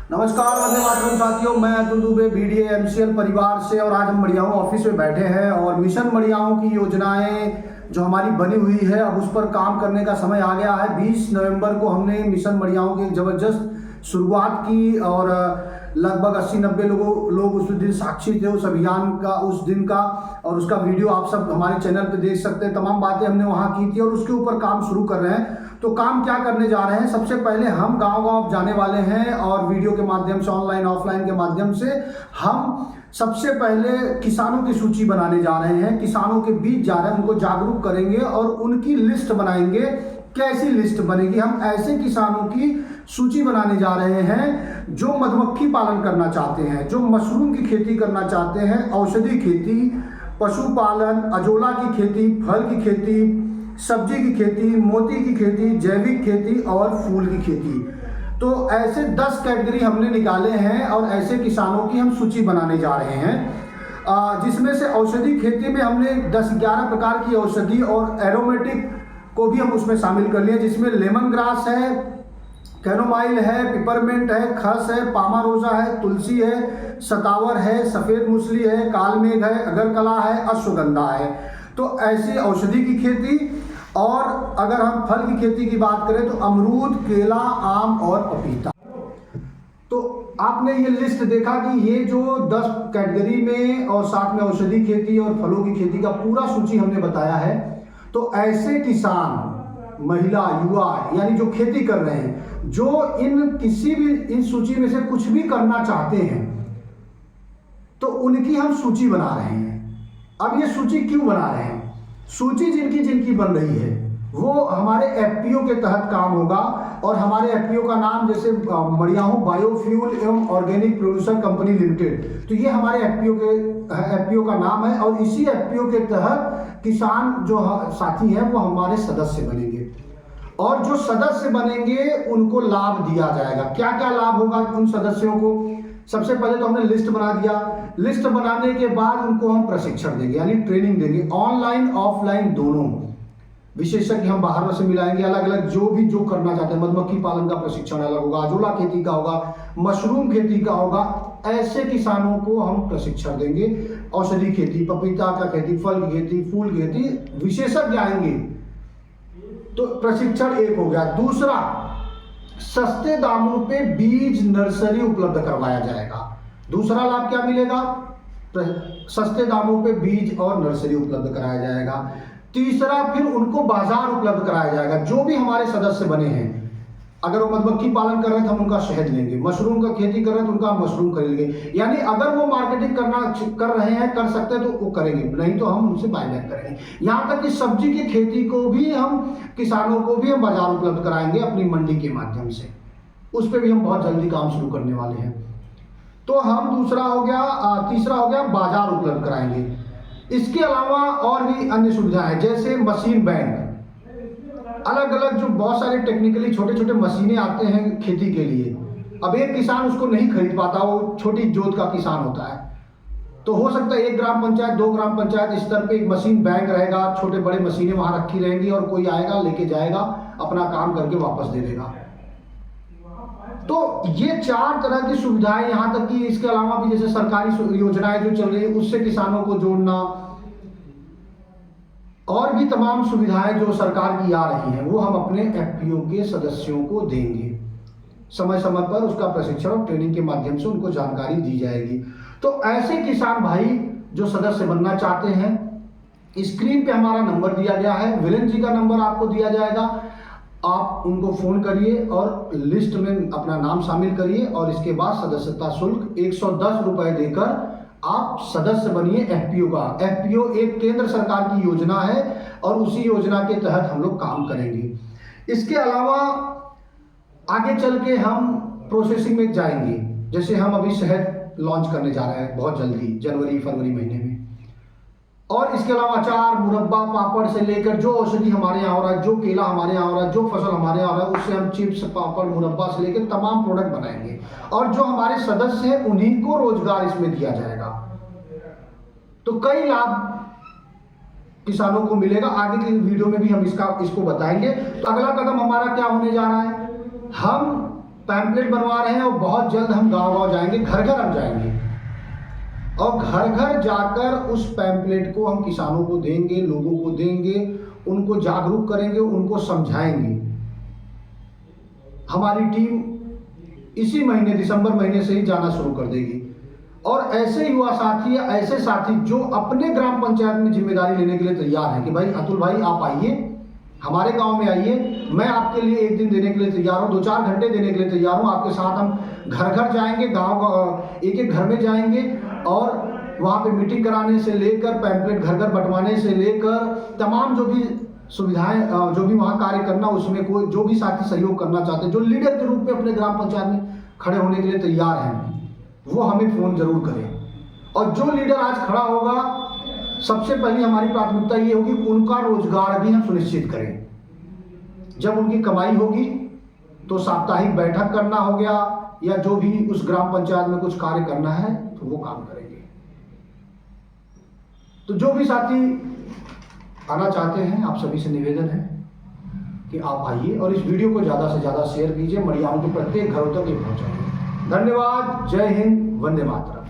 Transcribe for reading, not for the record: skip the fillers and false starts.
नमस्कार वंदे मातरम साथियों, मैं अतुल दुबे बीडीए एमसीएल परिवार से। और आज हम मड़ियाओं ऑफिस में बैठे हैं और मिशन मड़ियाओं की योजनाएं जो हमारी बनी हुई है, अब उस पर काम करने का समय आ गया है। 20 नवंबर को हमने मिशन मड़ियाओं की एक ज़बरदस्त शुरुआत की और लगभग 80-90 लोग उस दिन साक्षी थे उस अभियान का, उस दिन का। और उसका वीडियो आप सब हमारे चैनल पे देख सकते हैं। तमाम बातें हमने वहाँ की थी और उसके ऊपर काम शुरू कर रहे हैं। तो काम क्या करने जा रहे हैं, सबसे पहले हम गांव-गांव जाने वाले हैं और वीडियो के माध्यम से, ऑनलाइन ऑफलाइन के माध्यम से हम सबसे पहले किसानों की सूची बनाने जा रहे हैं। किसानों के बीच जा रहे हैं, उनको जागरूक करेंगे और उनकी लिस्ट बनाएंगे। कैसी लिस्ट बनेगी? हम ऐसे किसानों की सूची बनाने जा रहे हैं जो मधुमक्खी पालन करना चाहते हैं, जो मशरूम की खेती करना चाहते हैं, औषधि खेती, पशुपालन, अजोला की खेती, फल की खेती, सब्जी की खेती, मोती की खेती, जैविक खेती और फूल की खेती। तो ऐसे 10 कैटेगरी हमने निकाले हैं और ऐसे किसानों की हम सूची बनाने जा रहे हैं, जिसमें से औषधि खेती में हमने 10-11 प्रकार की औषधि और एरोमेटिक को भी हम उसमें शामिल कर लिए, जिसमें लेमन ग्रास है, कैनोमाइल है, पिपरमेंट है, खस है, पामारोजा है, तुलसी है, सतावर है, सफ़ेद मूसली है, कालमेघ है, अगरकला है, अश्वगंधा है। तो ऐसी औषधि की खेती। और अगर हम फल की खेती की बात करें तो अमरूद, केला, आम और पपीता। तो आपने ये लिस्ट देखा कि ये जो 10 कैटेगरी में और साथ में औषधि खेती और फलों की खेती का पूरा सूची हमने बताया है। तो ऐसे किसान, महिला, युवा, यानी जो खेती कर रहे हैं, जो इन सूची में से कुछ भी करना चाहते हैं, तो उनकी हम सूची बना रहे हैं। अब ये सूची क्यों बना रहे हैं? सूची जिनकी बन रही है वो हमारे एफपीओ के तहत काम होगा। और हमारे एफपीओ का नाम जैसे मड़ियाओं बायोफ्यूल एवं ऑर्गेनिक प्रोड्यूसर कंपनी लिमिटेड, तो ये हमारे एफपीओ का नाम है। और इसी एफपीओ के तहत किसान जो साथी हैं वो हमारे सदस्य बनेंगे और जो सदस्य बनेंगे उनको लाभ दिया जाएगा। क्या क्या लाभ होगा उन सदस्यों को? सबसे पहले तो हमने लिस्ट बना दिया। लिस्ट बनाने के बाद उनको हम प्रशिक्षण देंगे, यानी ट्रेनिंग देंगे, ऑनलाइन ऑफलाइन दोनों। विशेषज्ञ हम बाहर से मिलाएंगे, अलग अलग जो करना चाहते हैं। मधुमक्खी पालन का प्रशिक्षण अलग होगा, अजोला खेती का होगा, मशरूम खेती का होगा। ऐसे किसानों को हम प्रशिक्षण देंगे। औषधि खेती, पपीता का खेती, फल की खेती, फूल की खेती, विशेषज्ञ आएंगे। तो प्रशिक्षण एक हो गया। दूसरा, सस्ते दामों पे बीज नर्सरी उपलब्ध करवाया जाएगा। दूसरा लाभ क्या मिलेगा? सस्ते दामों पे बीज और नर्सरी उपलब्ध कराया जाएगा। तीसरा, फिर उनको बाजार उपलब्ध कराया जाएगा। जो भी हमारे सदस्य बने हैं, अगर वो मधुमक्खी पालन कर रहे हैं तो हम उनका शहद लेंगे, मशरूम का खेती कर रहे हैं तो उनका मशरूम खरीदेंगे। यानी अगर वो मार्केटिंग कर रहे हैं, कर सकते हैं, तो वो करेंगे, नहीं तो हम उनसे बायबैक करेंगे। यहाँ तक कि सब्जी की खेती को भी हम, किसानों को भी हम बाजार उपलब्ध कराएंगे अपनी मंडी के माध्यम से। उस पर भी हम बहुत जल्दी काम शुरू करने वाले हैं। तो हम तीसरा हो गया बाजार उपलब्ध कराएंगे। इसके अलावा और भी अन्य सुविधाएं, जैसे मशीन बैंक, अलग अलग जो बहुत सारे टेक्निकली छोटे छोटे मशीनें आते हैं खेती के लिए। अब एक किसान उसको नहीं खरीद पाता, वो छोटी जोत का किसान होता है, तो हो सकता है 1 ग्राम पंचायत, 2 ग्राम पंचायत स्तर पे एक मशीन बैंक रहेगा। छोटे बड़े मशीनें वहां रखी रहेंगी और कोई आएगा, लेके जाएगा, अपना काम करके वापस दे देगा। तो ये 4 तरह की सुविधाएं, यहाँ तक कि इसके अलावा भी जैसे सरकारी योजनाएं जो चल रही है उससे किसानों को जोड़ना, और भी तमाम सुविधाएं जो सरकार की आ रही हैं, वो हम अपने एफपीओ के सदस्यों को देंगे। समय समय पर उसका प्रशिक्षण और ट्रेनिंग के माध्यम से उनको जानकारी दी जाएगी। तो ऐसे किसान भाई जो सदस्य बनना चाहते हैं, स्क्रीन पे हमारा नंबर दिया गया है, विलन जी का नंबर आपको दिया जाएगा। आप उनको फोन करिए और लिस्ट में अपना नाम शामिल करिए और इसके बाद सदस्यता शुल्क 110 रुपए देकर आप सदस्य बनिए एफपीओ का। एफपीओ एक केंद्र सरकार की योजना है और उसी योजना के तहत हम लोग काम करेंगे। इसके अलावा आगे चल के हम प्रोसेसिंग में जाएंगे। जैसे हम अभी शहद लॉन्च करने जा रहे हैं बहुत जल्दी, जनवरी फरवरी महीने में। और इसके अलावा अचार, मुरब्बा, पापड़ से लेकर जो औषधि हमारे यहाँ हो रहा है, जो केला हमारे यहाँ हो रहा है, जो फसल हमारे यहाँ हो रहा है, उससे हम चिप्स, पापड़, मुरब्बा से लेकर तमाम प्रोडक्ट बनाएंगे। और जो हमारे सदस्य हैं उन्हीं को रोजगार इसमें दिया जाएगा। तो कई लाभ किसानों को मिलेगा। आगे की वीडियो में भी हम इसको बताएंगे। तो अगला कदम हमारा क्या होने जा रहा है? हम पैम्पलेट बनवा रहे हैं और बहुत जल्द हम गांव-गांव जाएंगे, घर घर हम जाएंगे और घर घर जाकर उस पैम्पलेट को हम किसानों को देंगे, लोगों को देंगे, उनको जागरूक करेंगे, उनको समझाएंगे। हमारी टीम इसी महीने दिसंबर महीने से ही जाना शुरू कर देगी और ऐसे युवा साथी या ऐसे साथी जो अपने ग्राम पंचायत में जिम्मेदारी लेने के लिए तैयार हैं कि भाई अतुल भाई आप आइए, हमारे गांव में आइए, मैं आपके लिए एक दिन देने के लिए तैयार हूँ, 2-4 घंटे देने के लिए तैयार हूँ, आपके साथ हम घर घर जाएंगे, गांव एक एक घर में जाएंगे और वहाँ पे मीटिंग कराने से लेकर पैम्पलेट घर घर बंटवाने से लेकर तमाम जो भी सुविधाएं जो भी वहाँ कार्य करना, उसमें कोई जो भी साथी सहयोग करना चाहते हैं, जो लीडर के रूप में अपने ग्राम पंचायत में खड़े होने के लिए तैयार हैं, वो हमें फ़ोन जरूर करें। और जो लीडर आज खड़ा होगा, सबसे पहली हमारी प्राथमिकता ये होगी उनका रोजगार भी हम सुनिश्चित करें। जब उनकी कमाई होगी तो साप्ताहिक बैठक करना हो गया या जो भी उस ग्राम पंचायत में कुछ कार्य करना है तो वो काम करेंगे। तो जो भी साथी आना चाहते हैं, आप सभी से निवेदन है कि आप आइए और इस वीडियो को ज़्यादा से ज़्यादा शेयर कीजिए, मड़ियाओं के प्रत्येक घरों तक ये पहुँचाइए। धन्यवाद। जय हिंद। वंदे मातरम।